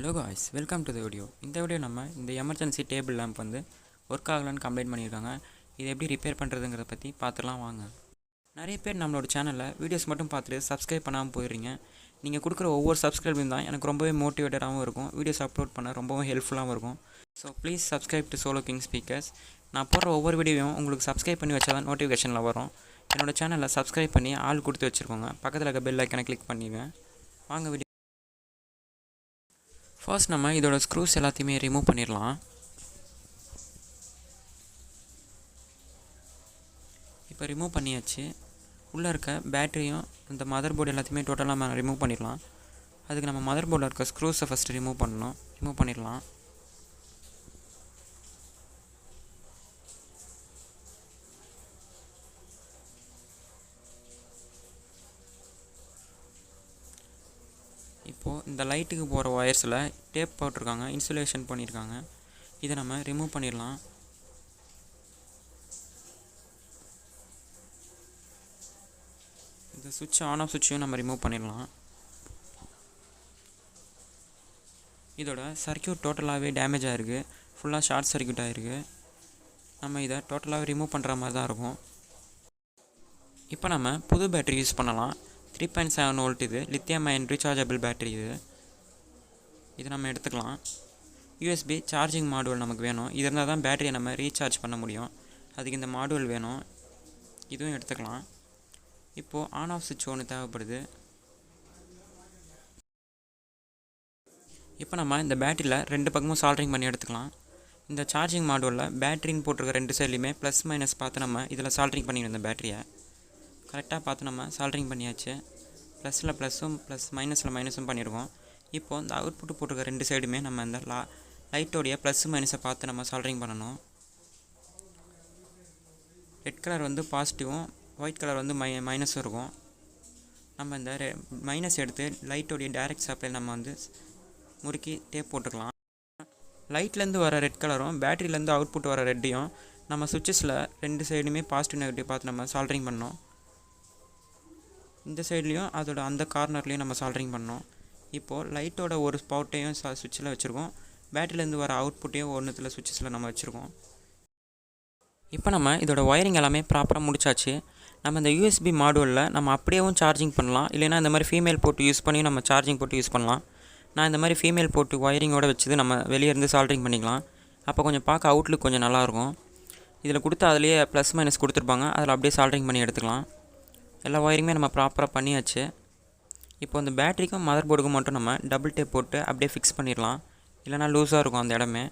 Hello guys, welcome to the video. இந்த video நம்ம இந்த எமர்ஜென்சி டேபிள் லேம்ப் வந்து ஒர்க் ஆகலன்னு கம்ப்ளைண்ட் பண்ணியிருக்காங்க. இதை எப்படி ரிப்பேர் பண்ணுறதுங்கிறத பற்றி பார்த்துலாம் வாங்க. நிறைய பேர் நம்மளோட சேனலில் வீடியோஸ் மட்டும் பார்த்துட்டு சப்ஸ்கிரைப் பண்ணாமல் போயிடுறீங்க. நீங்கள் கொடுக்குற ஒவ்வொரு சப்ஸ்கிரைபும் தான் எனக்கு ரொம்பவே மோட்டிவேட்டடாகவும் இருக்கும், வீடியோஸ் அப்லோட் பண்ண ரொம்பவும் ஹெல்ப்ஃபுல்லாகவும் இருக்கும். So please subscribe to solo king speakers. நான் போடுற ஒவ்வொரு வீடியோவும் உங்களுக்கு சப்ஸ்கிரைப் பண்ணி வச்சா தான் நோட்டிஃபிகேஷனில் வரும். என்னோட சேனலில் சப்ஸ்கிரைப் பண்ணி ஆள் கொடுத்து வச்சுருக்கோங்க. பக்கத்தில் இருக்க பெல் ஐக்கனை கிளிக் பண்ணிடுங்க. வாங்க வீடியோ. ஃபர்ஸ்ட் நம்ம இதோட ஸ்க்ரூஸ் எல்லாத்தையுமே ரிமூவ் பண்ணிடலாம். இப்போ ரிமூவ் பண்ணியாச்சு. உள்ளே இருக்க பேட்டரியும் இந்த மதர் போர்டு எல்லாத்தையுமே டோட்டலாக நம்ம ரிமூவ் பண்ணிடலாம். அதுக்கு நம்ம மதர் போர்டில் இருக்க ஸ்க்ரூஸை ஃபஸ்ட்டு ரிமூவ் பண்ணிடலாம். இப்போது இந்த லைட்டுக்கு போகிற ஒயர்ஸில் டேப் போட்டிருக்காங்க, இன்சுலேஷன் பண்ணியிருக்காங்க. இதை நம்ம ரிமூவ் பண்ணிடலாம். இந்த சுவிட்ச் ஆன் ஆஃப் சுவிட்சையும் நம்ம ரிமூவ் பண்ணிடலாம். இதோட சர்க்யூட் டோட்டலாகவே டேமேஜ் ஆகிருக்கு, ஃபுல்லாக ஷார்ட் சர்க்யூட் ஆகிருக்கு. நம்ம இதை டோட்டலாகவே ரிமூவ் பண்ணுற மாதிரி தான் இருக்கும். இப்போ நம்ம புது பேட்டரி யூஸ் பண்ணலாம். 3.7 வோல்ட் இது லித்தியம் அயன் ரீசார்ஜபிள் பேட்டரி. இது நம்ம எடுத்துக்கலாம். யூஎஸ்பி சார்ஜிங் மாடுவல் நமக்கு வேணும். இது இருந்தால் தான் பேட்டரியை நம்ம ரீசார்ஜ் பண்ண முடியும். அதுக்கு இந்த மாடுவல் வேணும். இதுவும் எடுத்துக்கலாம். இப்போது ஆன் ஆஃப் சுவிட்ச் ஒன்று தேவைப்படுது. இப்போ நம்ம இந்த பேட்டரியில் ரெண்டு பக்கமும் சால்ட்ரிங் பண்ணி எடுத்துக்கலாம். இந்த சார்ஜிங் மாடுவலில் பேட்டரின்னு போட்டிருக்க ரெண்டு சைட்லையுமே ப்ளஸ் மைனஸ் பார்த்து நம்ம இதில் சால்ட்ரிங் பண்ணிடுவோம். இந்த பேட்டரியை கரெக்டாக பார்த்து நம்ம சால்ட்ரிங் பண்ணியாச்சு. ப்ளஸில் ப்ளஸ்ஸும் ப்ளஸ் மைனஸில் மைனஸும் பண்ணியிருக்கோம். இப்போது இந்த அவுட்புட்டு போட்டிருக்க ரெண்டு சைடுமே நம்ம இந்த லைட்டோடைய ப்ளஸ் மைனஸை பார்த்து நம்ம சால்ட்ரிங் பண்ணணும். ரெட் கலர் வந்து பாசிட்டிவும், ஒயிட் கலர் வந்து மைனஸும் இருக்கும். நம்ம இந்த மைனஸ் எடுத்து லைட்டோடைய டைரக்ட் சப்ளை நம்ம வந்து முறுக்கி டேப் போட்டுக்கலாம். லைட்லேருந்து வர ரெட் கலரும் பேட்டரியிலேருந்து அவுட்புட் வர ரெட்டையும் நம்ம சுவிட்சஸில் ரெண்டு சைடுமே பாசிட்டிவ் நெகட்டிவ் பார்த்து நம்ம சால்ட்ரிங் பண்ணோம். இந்த சைட்லேயும் அதோட அந்த கார்னர்லேயும் நம்ம சால்ட்ரிங் பண்ணோம். இப்போது லைட்டோட ஒரு ஸ்பாட்டையும் சுவிட்சில் வச்சுருக்கோம், பேட்டரியிலேருந்து வர அவுட்புட்டையும் ஒன்றுத்தில் சுவிட்சஸில் நம்ம வச்சுருக்கோம். இப்போ நம்ம இதோட ஒயரிங் எல்லாமே ப்ராப்பராக முடிச்சாச்சு. நம்ம இந்த யூஎஸ்பி மாடுவலில் நம்ம அப்படியேவும் சார்ஜிங் பண்ணலாம், இல்லைனா இந்த மாதிரி ஃபீமேல் போட்டு யூஸ் பண்ணி நம்ம சார்ஜிங் போட்டு யூஸ் பண்ணலாம். நான் இந்த மாதிரி ஃபீமேல் போட்டு ஒயரிங்கோடு வச்சது நம்ம வெளியே இருந்து சால்ட்ரிங் பண்ணிக்கலாம். அப்போ கொஞ்சம் பார்க்க அவுட்லுக் கொஞ்சம் நல்லாயிருக்கும். இதில் கொடுத்து அதிலேயே ப்ளஸ் மைனஸ் கொடுத்துருப்பாங்க, அதில் அப்படியே சால்ட்ரிங் பண்ணி எடுத்துக்கலாம். எல்லா ஒயரிங்குமே நம்ம ப்ராப்பராக பண்ணியாச்சு. இப்போ இந்த பேட்டரிக்கும் மதர் போர்டுக்கும் மட்டும் நம்ம டபுள் டேப் போட்டு அப்படியே ஃபிக்ஸ் பண்ணிடலாம், இல்லைனா லூஸாக இருக்கும் அந்த இடமே.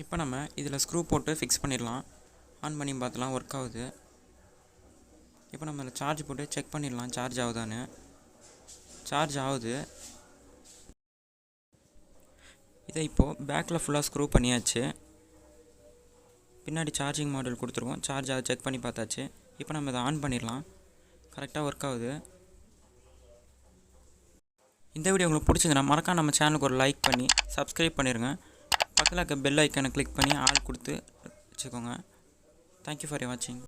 இப்போ நம்ம இதில் ஸ்க்ரூ போட்டு ஃபிக்ஸ் பண்ணிடலாம். ஆன் பண்ணி பார்த்துலாம் ஒர்க் ஆகுது. இப்போ நம்ம இதில் சார்ஜ் போட்டு செக் பண்ணிடலாம் சார்ஜ் ஆகுதான்னு. சார்ஜ் ஆகுது. இதை இப்போது பேக்கில் ஃபுல்லாக ஸ்க்ரூ பண்ணியாச்சு. பின்னாடி சார்ஜிங் மாடல் கொடுத்துருக்கோம், சார்ஜ் ஆகுது செக் பண்ணி பார்த்தாச்சு. இப்போ நம்ம இதை ஆன் பண்ணிடலாம். கரெக்டாக ஒர்க் ஆகுது. இந்த வீடியோ உங்களுக்கு பிடிச்சிருந்தா மறக்காம நம்ம சேனலுக்கு ஒரு லைக் பண்ணி சப்ஸ்கிரைப் பண்ணிடுங்க. பக்கத்தில் இருக்க பெல் ஐக்கானை கிளிக் பண்ணி ஆள் கொடுத்து வச்சுக்கோங்க. தேங்க்யூ ஃபார் வாட்சிங்.